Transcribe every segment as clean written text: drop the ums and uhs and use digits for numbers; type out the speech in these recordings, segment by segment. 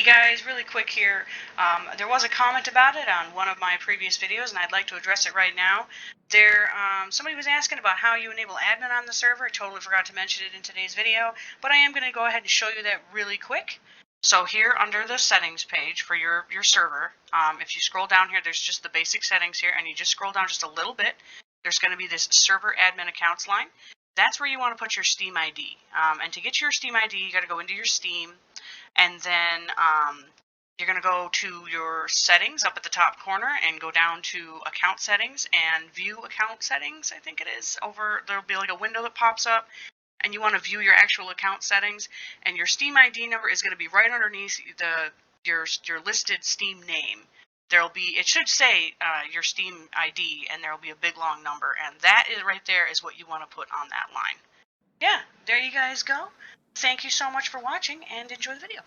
Hey guys, really quick here. There was a comment about it on one of my previous videos, and I'd like to address it right now. Somebody was asking about how you enable admin on the server. I totally forgot to mention it in today's video, but I am going to go ahead and show you that really quick. So here under the settings page for your server, if you scroll down here, there's just the basic settings here, and you just scroll down just a little bit. There's going to be this server admin accounts line. That's where you want to put your Steam ID. And to get your Steam ID, you got to go into your Steam. And then you're going to go to your settings up at the top corner and go down to account settings and view account settings, I think it is. There'll be like a window that pops up, and you want to view your actual account settings. And your Steam ID number is going to be right underneath your listed Steam name. It should say your Steam ID, and there'll be a big long number. And that is right there is what you want to put on that line. Yeah, there you guys go. Thank you so much for watching, and enjoy the video.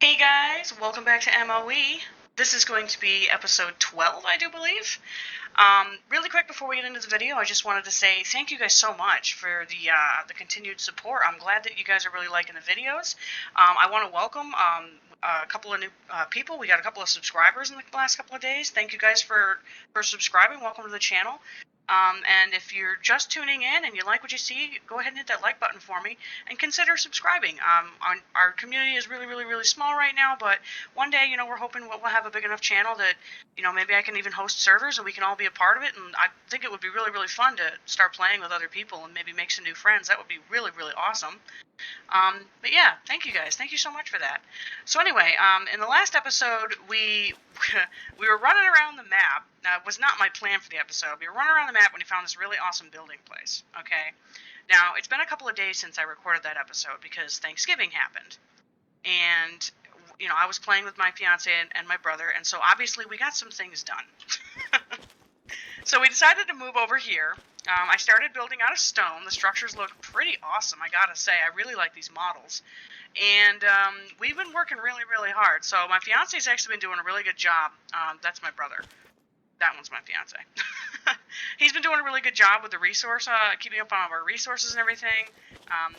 Hey guys, welcome back to MOE. This is going to be episode 12, I do believe. Really quick before we get into the video, I just wanted to say thank you guys so much for the continued support. I'm glad that you guys are really liking the videos. I want to welcome a couple of new people. We got a couple of subscribers in the last couple of days. Thank you guys for subscribing. Welcome to the channel. And if you're just tuning in and you like what you see, go ahead and hit that like button for me and consider subscribing. Our community is really, really, really small right now, but one day, we're hoping we'll have a big enough channel that, maybe I can even host servers and we can all be a part of it. And I think it would be really, really fun to start playing with other people and maybe make some new friends. That would be really, really awesome. But yeah, thank you guys. Thank you so much for that. So anyway, in the last episode, we were running around the map. It was not my plan for the episode. We were running around the map when we found this really awesome building place. Okay. Now, it's been a couple of days since I recorded that episode because Thanksgiving happened. And, I was playing with my fiance and my brother, and so obviously we got some things done. So we decided to move over here. I started building out of stone. The structures look pretty awesome, I gotta say. I really like these models. And we've been working really, really hard. So my fiance's actually been doing a really good job. That's my brother. That one's my fiance. He's been doing a really good job with the resource, keeping up on our resources and everything.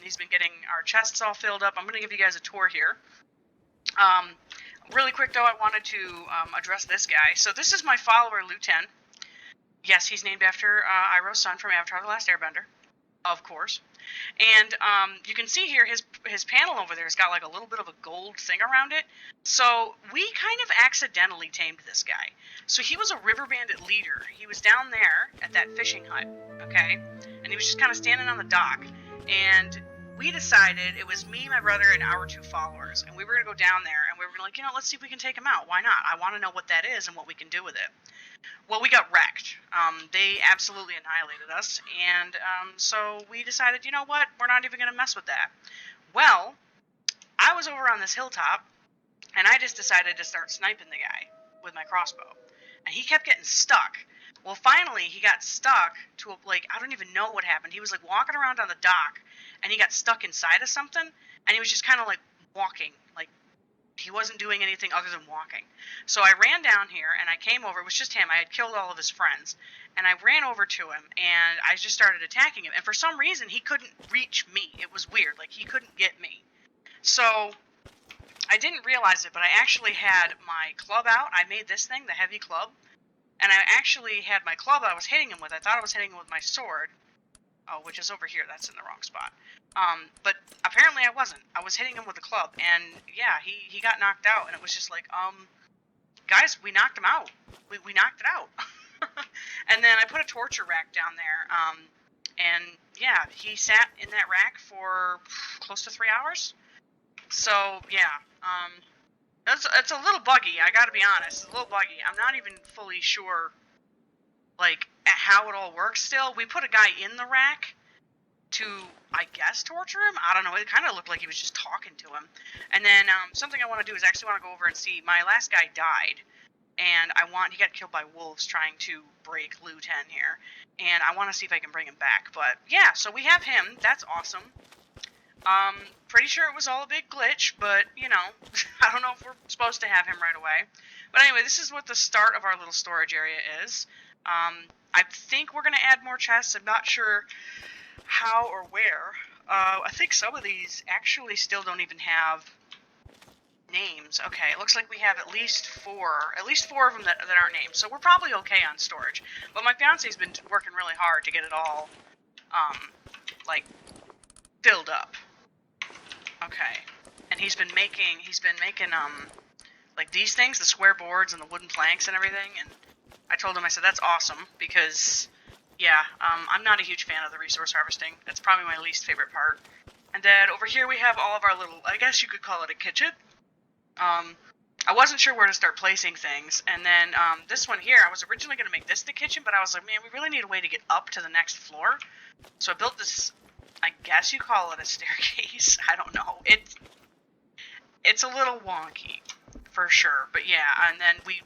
He's been getting our chests all filled up. I'm going to give you guys a tour here. Really quick, though, I wanted to address this guy. So this is my follower, Lieutenant. Yes, he's named after Iroh's son from Avatar: The Last Airbender, of course. And you can see here his panel over there has got like a little bit of a gold thing around it. So we kind of accidentally tamed this guy. So he was a river bandit leader. He was down there at that fishing hut, okay? And he was just kind of standing on the dock. And we decided, it was me, my brother, and our 2 followers. And we were going to go down there and we were like, let's see if we can take him out. Why not? I want to know what that is and what we can do with it. Well, we got wrecked. They absolutely annihilated us, and so we decided, you know what, we're not even going to mess with that. Well, I was over on this hilltop, and I just decided to start sniping the guy with my crossbow, and he kept getting stuck. Well, finally, he got stuck to, I don't even know what happened. He was, walking around on the dock, and he got stuck inside of something, and he was just kind of, walking, he wasn't doing anything other than walking. So I ran down here, and I came over. It was just him. I had killed all of his friends. And I ran over to him, and I just started attacking him. And for some reason, he couldn't reach me. It was weird. He couldn't get me. So I didn't realize it, but I actually had my club out. I made this thing, the heavy club. And I actually had my club I was hitting him with. I thought I was hitting him with my sword. Oh, which is over here. That's in the wrong spot. But apparently I wasn't. I was hitting him with a club, and yeah, he got knocked out, and it was just guys, we knocked him out. We knocked it out. And then I put a torture rack down there, and yeah, he sat in that rack for close to 3 hours. So yeah, it's a little buggy. I gotta be honest, it's a little buggy. I'm not even fully sure, how it all works still. We put a guy in the rack to, I guess, torture him? I don't know. It kind of looked like he was just talking to him. And then something I want to do is actually want to go over and see. My last guy died, and he got killed by wolves trying to break Lu 10 here. And I want to see if I can bring him back. But yeah, so we have him. That's awesome. Pretty sure it was all a big glitch, but, I don't know if we're supposed to have him right away. But anyway, this is what the start of our little storage area is. I think we're going to add more chests. I'm not sure how or where. I think some of these actually still don't even have names. Okay, it looks like we have at least four of them that aren't named. So we're probably okay on storage. But my fiance's been working really hard to get it all, like, filled up. Okay, and he's been making, like these things, the square boards and the wooden planks and everything. And I told him, I said, that's awesome because, yeah, I'm not a huge fan of the resource harvesting. That's probably my least favorite part. And then over here we have all of our little, I guess you could call it a kitchen. I wasn't sure where to start placing things, and then this one here, I was originally going to make this the kitchen, but I was like, man, we really need a way to get up to the next floor. So I built this, I guess you call it a staircase. I don't know. It's a little wonky, for sure. But yeah, and then we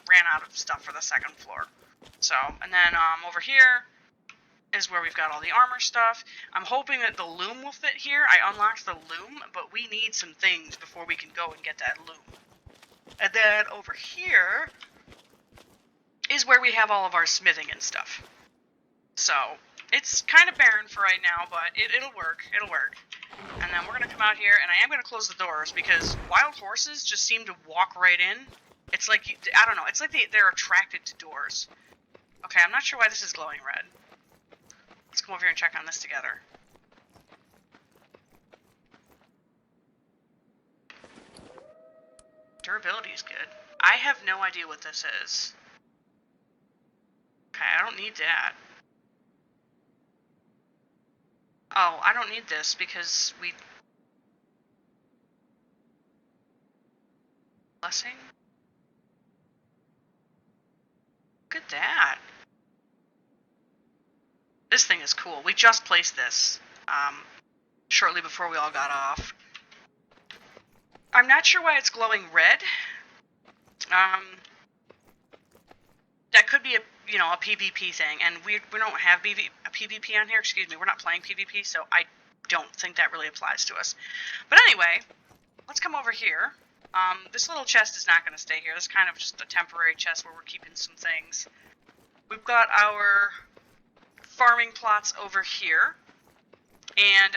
ran out of stuff for the second floor. So, and then over here is where we've got all the armor stuff. I'm hoping that the loom will fit here. I unlocked the loom, but we need some things before we can go and get that loom. And then over here is where we have all of our smithing and stuff. So, it's kind of barren for right now, but it'll work. It'll work. And then we're going to come out here, and I am going to close the doors, because wild horses just seem to walk right in. It's like, I don't know, it's like they're attracted to doors. Okay, I'm not sure why this is glowing red. Let's come over here and check on this together. Durability is good. I have no idea what this is. Okay, I don't need that. Oh, I don't need this because we... Blessing? Look at that. This thing is cool. We just placed this shortly before we all got off. I'm not sure why it's glowing red. That could be a PvP thing, and we don't have a PvP on here. Excuse me, we're not playing PvP, so I don't think that really applies to us. But anyway, let's come over here. This little chest is not going to stay here. This is kind of just a temporary chest where we're keeping some things. We've got our farming plots over here, and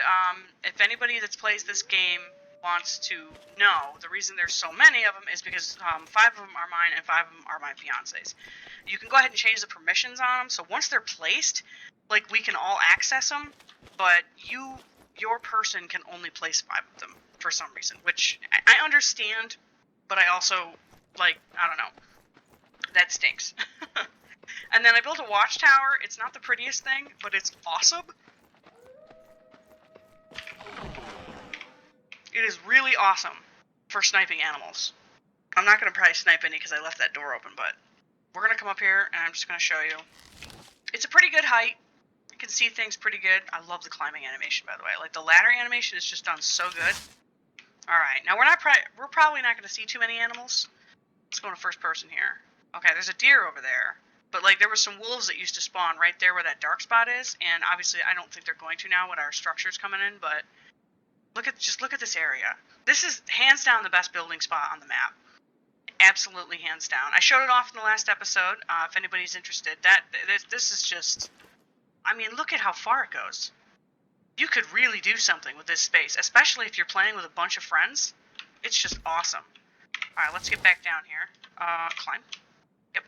if anybody that's plays this game wants to know, the reason there's so many of them is because 5 of them are mine and 5 of them are my fiance's. You can go ahead and change the permissions on them, so once they're placed, like, we can all access them, but your person can only place 5 of them for some reason, which I understand, but I also, like, I don't know, that stinks. And then I built a watchtower. It's not the prettiest thing, but it's awesome. It is really awesome for sniping animals. I'm not going to probably snipe any because I left that door open, but we're going to come up here and I'm just going to show you. It's a pretty good height. You can see things pretty good. I love the climbing animation, by the way. Like, the ladder animation is just done so good. Alright, now we're probably not going to see too many animals. Let's go to first person here. Okay, there's a deer over there. But, like, there were some wolves that used to spawn right there where that dark spot is, and obviously I don't think they're going to now with our structures coming in, but look at this area. This is hands down the best building spot on the map. Absolutely hands down. I showed it off in the last episode, if anybody's interested. This is just, I mean, look at how far it goes. You could really do something with this space, especially if you're playing with a bunch of friends. It's just awesome. Alright, let's get back down here. Climb. Yep.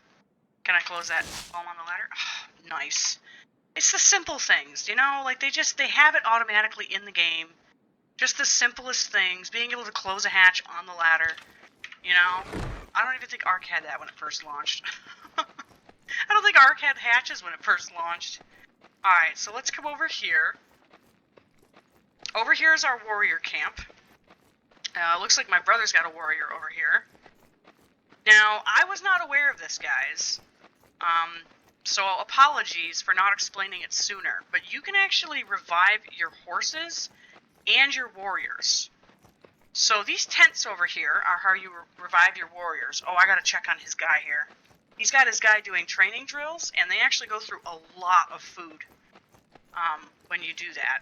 Can I close that foam on the ladder? Oh, nice. It's the simple things, you know? Like, they have it automatically in the game. Just the simplest things. Being able to close a hatch on the ladder. You know? I don't even think Ark had that when it first launched. I don't think Ark had hatches when it first launched. Alright, so let's come over here. Over here is our warrior camp. Looks like my brother's got a warrior over here. Now, I was not aware of this, guys. So apologies for not explaining it sooner. But you can actually revive your horses and your warriors. So these tents over here are how you revive your warriors. Oh, I gotta check on his guy here. He's got his guy doing training drills, and they actually go through a lot of food when you do that.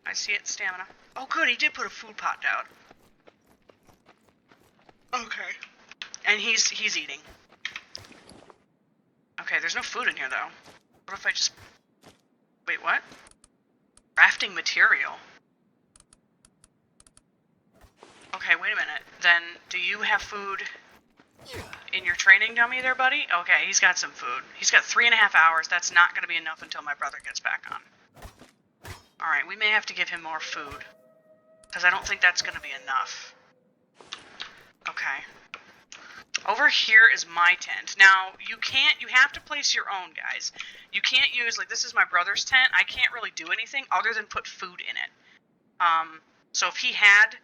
I see it, stamina. Oh, good, he did put a food pot down. Okay. And he's eating. Okay, there's no food in here, though. What if I just... Wait, what? Crafting material. Okay, wait a minute. Then, do you have food in your training dummy there, buddy? Okay, he's got some food. He's got 3.5 hours. That's not going to be enough until my brother gets back on. Alright, we may have to give him more food. Because I don't think that's going to be enough. Okay. Over here is my tent. Now, you have to place your own, guys. You can't use, like, this is my brother's tent. I can't really do anything other than put food in it. So if he had,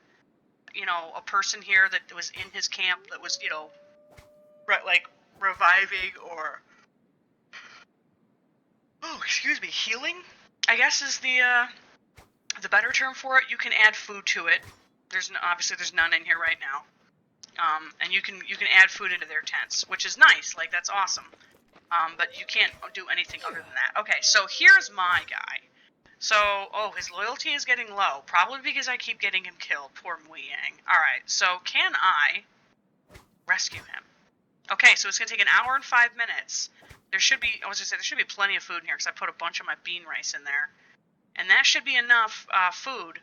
you know, a person here that was in his camp that was, you know, like, reviving or, healing, I guess is the better term for it. You can add food to it. Obviously there's none in here right now. And you can add food into their tents, which is nice. Like, that's awesome. But you can't do anything other than that. Okay, so here's my guy. So, his loyalty is getting low, probably because I keep getting him killed. Poor Mui Yang. Alright, so can I rescue him? Okay, so it's going to take an hour and 5 minutes. There should be plenty of food in here, because I put a bunch of my bean rice in there. And that should be enough food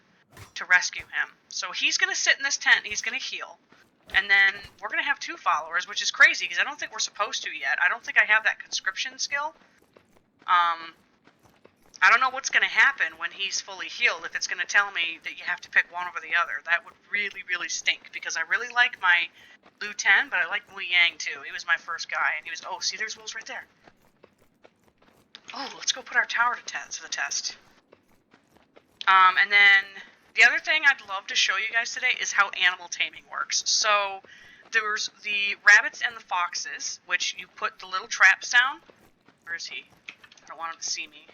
to rescue him. So he's going to sit in this tent, and he's going to heal. And then we're going to have 2 followers, which is crazy, because I don't think we're supposed to yet. I don't think I have that conscription skill. I don't know what's going to happen when he's fully healed, if it's going to tell me that you have to pick one over the other. That would really, really stink, because I really like my Lu 10, but I like Mui Yang, too. He was my first guy, and he was... Oh, see, there's wolves right there. Oh, let's go put our tower to the test. And then... The other thing I'd love to show you guys today is how animal taming works. So, there's the rabbits and the foxes, which you put the little traps down. Where is he? I don't want him to see me.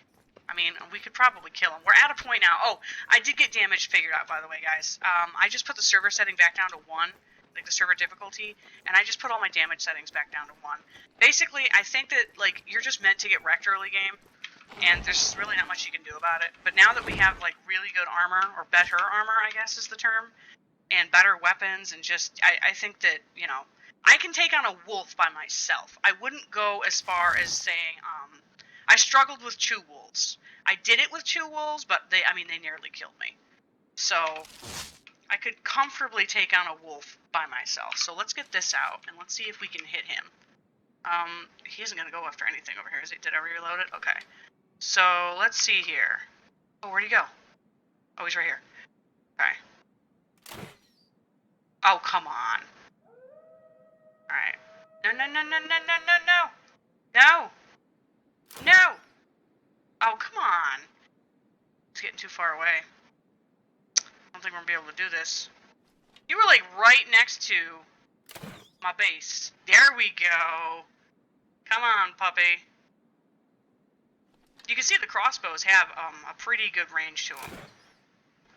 I mean, we could probably kill him. We're at a point now. Oh, I did get damage figured out, by the way, guys. I just put the server setting back down to 1, like the server difficulty, and I just put all my damage settings back down to 1. Basically, I think that, like, you're just meant to get wrecked early game. And there's really not much you can do about it. But now that we have, like, really good armor, or better armor, I guess is the term, and better weapons, and just, I think that, you know, I can take on a wolf by myself. I wouldn't go as far as saying, I struggled with 2 wolves. I did it with 2 wolves, but they nearly killed me. So, I could comfortably take on a wolf by myself. So let's get this out, and let's see if we can hit him. He isn't going to go after anything over here, is he? Did I reload it? Okay. So, let's see here. Oh, where'd he go? Oh, he's right here. Okay. Oh, come on. Alright. No, no, no, no, no, no, no, no! No! No! Oh, come on. He's getting too far away. I don't think we're going to be able to do this. You were, like, right next to my base. There we go. Come on, puppy. You can see the crossbows have a pretty good range to them.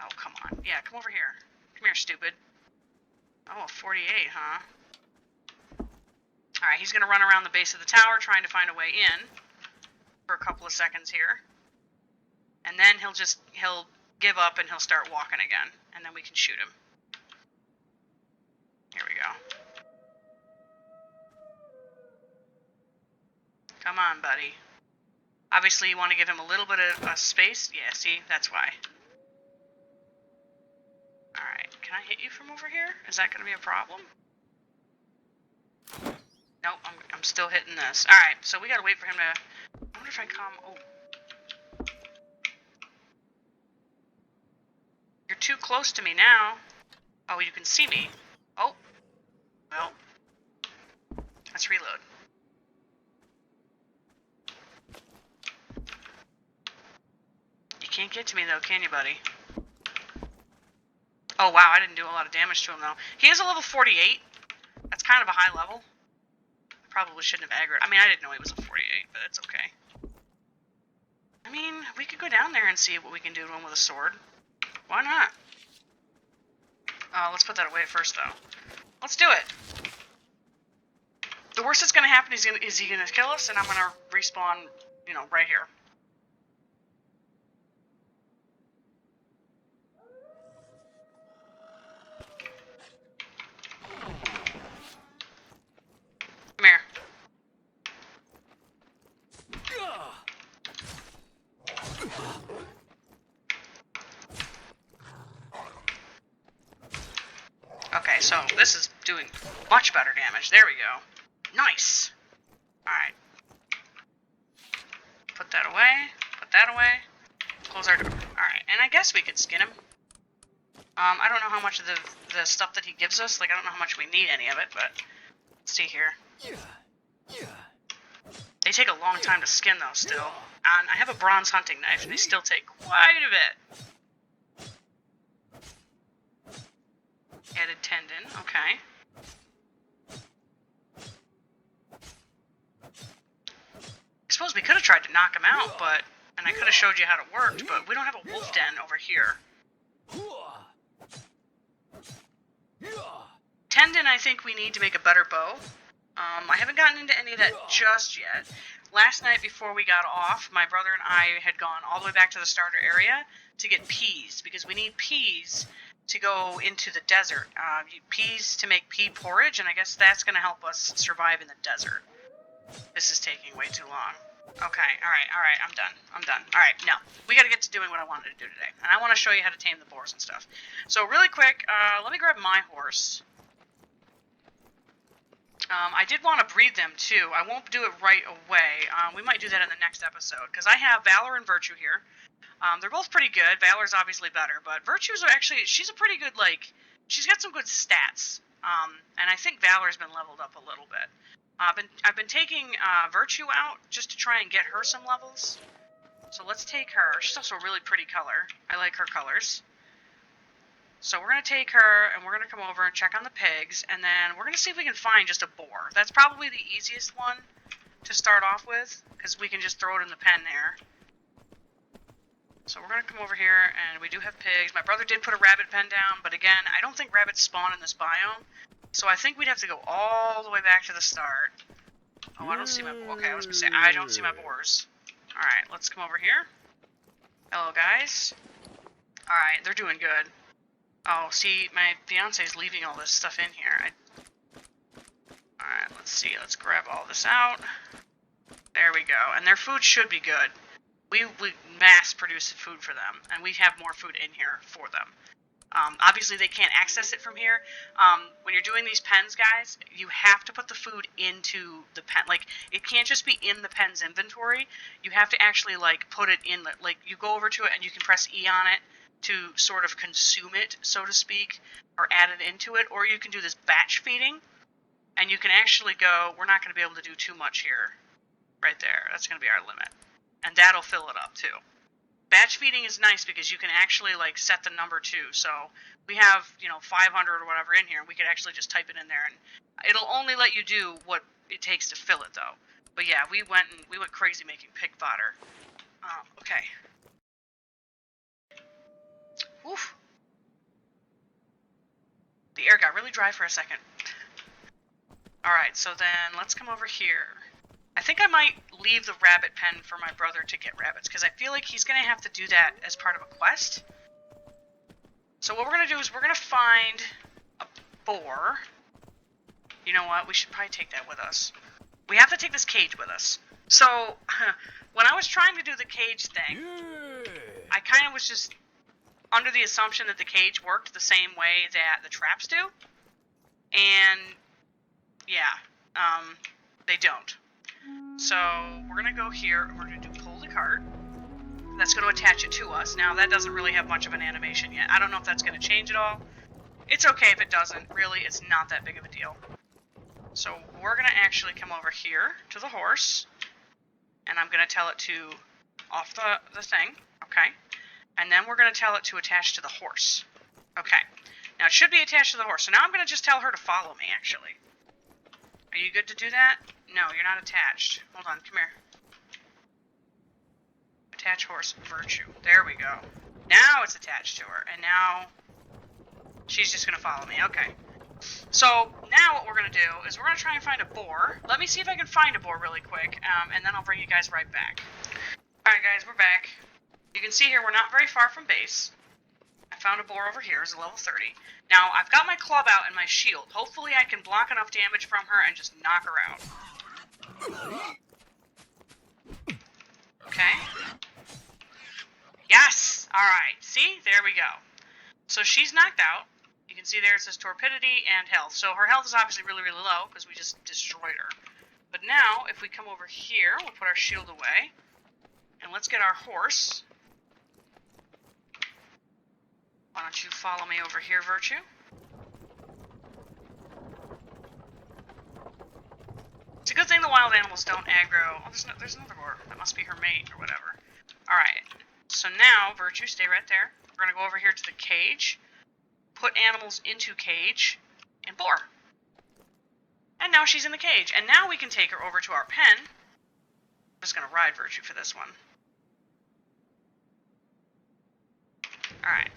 Oh, come on. Yeah, come over here. Come here, stupid. Oh, 48, huh? Alright, he's going to run around the base of the tower trying to find a way in for a couple of seconds here. And then he'll give up and he'll start walking again. And then we can shoot him. Here we go. Come on, buddy. Obviously, you want to give him a little bit of space. Yeah, see? That's why. Alright, can I hit you from over here? Is that going to be a problem? Nope, I'm still hitting this. Alright, so we gotta wait for him to... I wonder if I come... Oh. You're too close to me now. Oh, you can see me. Oh. Well. Let's reload. You can't get to me, though, can you, buddy? Oh, wow, I didn't do a lot of damage to him, though. He is a level 48. That's kind of a high level. Probably shouldn't have aggroed. I mean, I didn't know he was a 48, but it's okay. I mean, we could go down there and see what we can do to him with a sword. Why not? Let's put that away first, though. Let's do it. The worst that's going to happen is he going to kill us, and I'm going to respawn, you know, right here. Come here. so this is doing much better damage. There we go. Nice. Alright. Put that away. Put that away. Close our door. Alright, and I guess we could skin him. I don't know how much of the stuff that he gives us. Like, I don't know how much we need any of it, but let's see here. They take a long time to skin, though, still. And I have a bronze hunting knife, and they still take quite a bit. Added tendon, okay. I suppose we could have tried to knock him out, but... And I could have showed you how it worked, but we don't have a wolf den over here. Tendon, I think we need to make a better bow. I haven't gotten into any of that just yet. Last night before we got off, my brother and I had gone all the way back to the starter area to get peas, because we need peas to go into the desert. Peas to make pea porridge, and I guess that's going to help us survive in the desert. This is taking way too long. Okay, alright, I'm done. Alright, now, we gotta get to doing what I wanted to do today. And I want to show you how to tame the boars and stuff. So, really quick, let me grab my horse. I did want to breed them, too. I won't do it right away. We might do that in the next episode, because I have Valor and Virtue here. They're both pretty good. Valor's obviously better, but Virtue's actually, she's a pretty good, like, she's got some good stats. And I think Valor's been leveled up a little bit. I've been taking Virtue out just to try and get her some levels. So let's take her. She's also a really pretty color. I like her colors. So we're going to take her, and we're going to come over and check on the pigs, and then we're going to see if we can find just a boar. That's probably the easiest one to start off with, because we can just throw it in the pen there. So we're going to come over here, and we do have pigs. My brother did put a rabbit pen down, but again, I don't think rabbits spawn in this biome. So I think we'd have to go all the way back to the start. Oh, I don't see my... Okay, I was going to say, I don't see my boars. Alright, let's come over here. Hello, guys. Alright, they're doing good. Oh, see, my fiance's leaving all this stuff in here. Alright, let's see. Let's grab all this out. There we go. And their food should be good. We mass produce food for them, and we have more food in here for them. Obviously, they can't access it from here. When you're doing these pens, guys, you have to put the food into the pen. Like, it can't just be in the pen's inventory. You have to actually, like, put it in, like, you go over to it and you can press E on it to sort of consume it, so to speak, or add it into it. Or you can do this batch feeding, and you can actually go, we're not going to be able to do too much here. Right there. That's going to be our limit. And that'll fill it up, too. Batch feeding is nice because you can actually, like, set the number too. So we have, 500 or whatever in here. We could actually just type it in there, and it'll only let you do what it takes to fill it, though. But yeah, we went crazy making pig fodder. Okay. Oof. The air got really dry for a second. Alright, so then let's come over here. I think I might leave the rabbit pen for my brother to get rabbits, because I feel like he's going to have to do that as part of a quest. So what we're going to do is we're going to find a boar. You know what? We should probably take that with us. We have to take this cage with us. So, when I was trying to do the cage thing, I kind of was just under the assumption that the cage worked the same way that the traps do. And, yeah, they don't. So, we're going to go here, we're going to do pull the cart. That's going to attach it to us. Now, that doesn't really have much of an animation yet. I don't know if that's going to change at all. It's okay if it doesn't. Really, it's not that big of a deal. So, we're going to actually come over here to the horse. And I'm going to tell it to off the thing. Okay. And then we're going to tell it to attach to the horse. Okay. Now, it should be attached to the horse. So now I'm going to just tell her to follow me, actually. Are you good to do that? No, you're not attached. Hold on, come here. Attach horse, Virtue. There we go. Now it's attached to her, and now she's just going to follow me. Okay. So, now what we're going to do is we're going to try and find a boar. Let me see if I can find a boar really quick, and then I'll bring you guys right back. Alright guys, we're back. You can see here we're not very far from base. I found a boar over here. It's a level 30. Now, I've got my club out and my shield. Hopefully I can block enough damage from her and just knock her out. Okay. Yes! Alright, see? There we go. So she's knocked out. You can see there it says torpidity and health. So her health is obviously really, really low because we just destroyed her. But now, if we come over here, we'll put our shield away. And let's get our horse. Why don't you follow me over here, Virtue? It's a good thing the wild animals don't aggro. Oh, there's another boar. That must be her mate or whatever. Alright. So now, Virtue, stay right there. We're going to go over here to the cage. Put animals into cage. And boar. And now she's in the cage. And now we can take her over to our pen. I'm just going to ride Virtue for this one. Alright.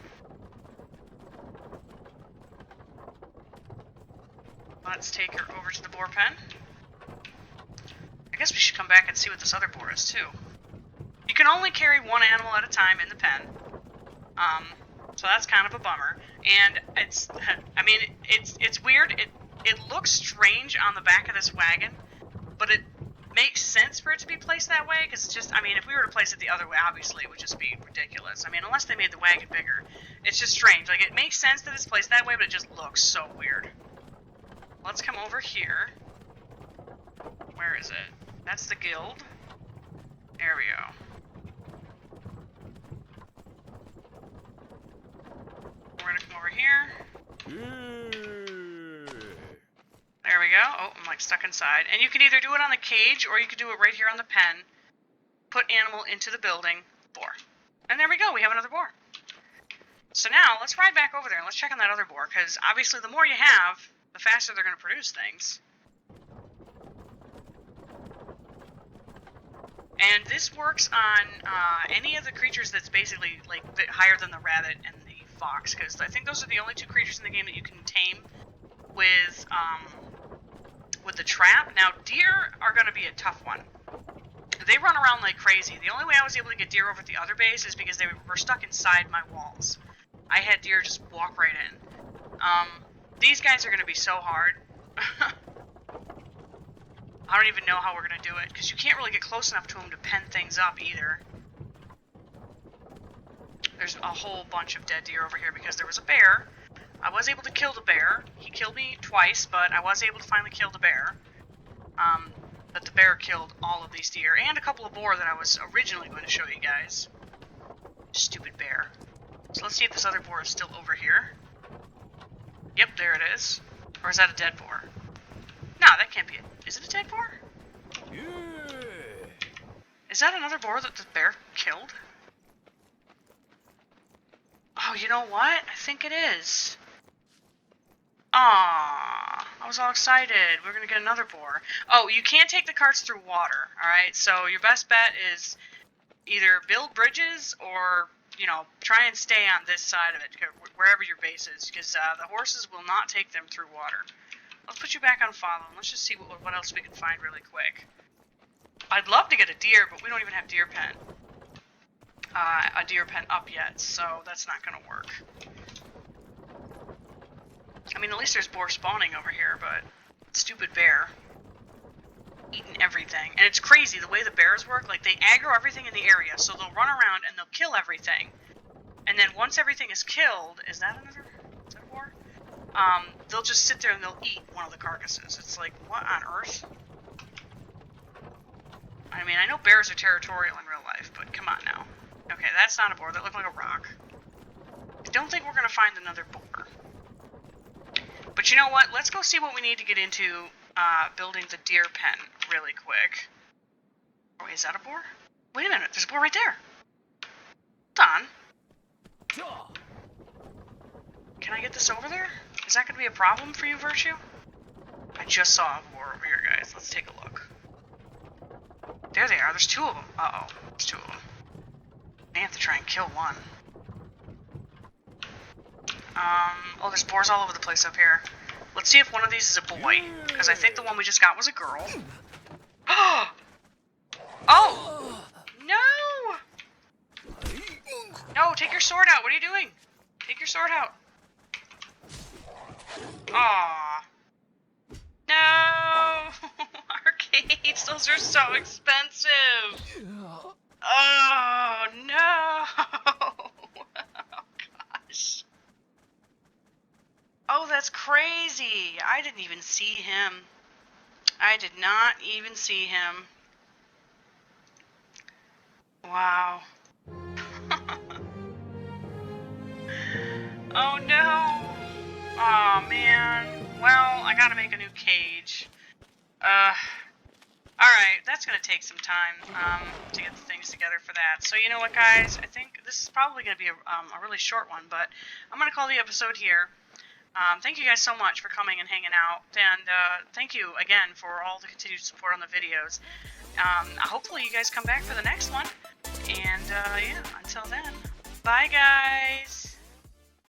Let's take her over to the boar pen. I guess we should come back and see what this other boar is, too. You can only carry one animal at a time in the pen. So that's kind of a bummer. And it's, I mean, it's weird. It looks strange on the back of this wagon, but it makes sense for it to be placed that way, because it's just, I mean, if we were to place it the other way, obviously it would just be ridiculous. I mean, unless they made the wagon bigger. It's just strange. Like, it makes sense that it's placed that way, but it just looks so weird. Let's come over here. Where is it? That's the guild. There we go. We're gonna come over here. There we go. Oh, I'm like stuck inside. And you can either do it on the cage, or you could do it right here on the pen. Put animal into the building. Boar. And there we go. We have another boar. So now, let's ride back over there and let's check on that other boar, because obviously the more you have, the faster they're going to produce things. And this works on any of the creatures that's basically like a bit higher than the rabbit and the fox, because I think those are the only two creatures in the game that you can tame with the trap. Now, deer are going to be a tough one. They run around like crazy. The only way I was able to get deer over at the other base is because they were stuck inside my walls. I had deer just walk right in. These guys are going to be so hard. I don't even know how we're going to do it, because you can't really get close enough to them to pen things up either. There's a whole bunch of dead deer over here because there was a bear. I was able to kill the bear. He killed me twice, but I was able to finally kill the bear. But the bear killed all of these deer, and a couple of boar that I was originally going to show you guys. Stupid bear. So let's see if this other boar is still over here. Yep, there it is. Or is that a dead boar? No, that can't be it. Is it a dead boar? Yeah. Is that another boar that the bear killed? Oh, you know what? I think it is. Aww, I was all excited. We're gonna get another boar. Oh, you can't take the carts through water, alright? So your best bet is either build bridges or, you know, try and stay on this side of it, wherever your base is, because the horses will not take them through water. Let's put you back on follow, and let's just see what else we can find really quick. I'd love to get a deer, but we don't even have a deer pen up yet, so that's not going to work. I mean, at least there's boar spawning over here, but stupid bear. Eating everything. And it's crazy the way the bears work. Like, they aggro everything in the area, so they'll run around and they'll kill everything. And then once everything is killed, is that a boar? They'll just sit there and they'll eat one of the carcasses. It's like, what on earth? I mean, I know bears are territorial in real life, but come on now. Okay, that's not a boar. That looked like a rock. I don't think we're going to find another boar. But you know what? Let's go see what we need to get into building the deer pen really quick. Oh, is that a boar? Wait a minute. There's a boar right there. Hold on. Can I get this over there? Is that going to be a problem for you, Virtue? I just saw a boar over here, guys. Let's take a look. There they are. There's two of them. Uh-oh. There's two of them. I have to try and kill one. Oh, there's boars all over the place up here. Let's see if one of these is a boy, because I think the one we just got was a girl. Oh! No! No, take your sword out. What are you doing? Take your sword out. Aw. No! Arcades, those are so expensive. Oh, no! Oh, gosh. he? I didn't even see him. I did not even see him. Wow. Oh no! Oh man. Well, I gotta make a new cage. Alright, that's gonna take some time, to get the things together for that. So you know what, guys? I think this is probably gonna be a really short one, but I'm gonna call the episode here. Thank you guys so much for coming and hanging out, and thank you again for all the continued support on the videos. Hopefully you guys come back for the next one, and yeah, until then, bye guys!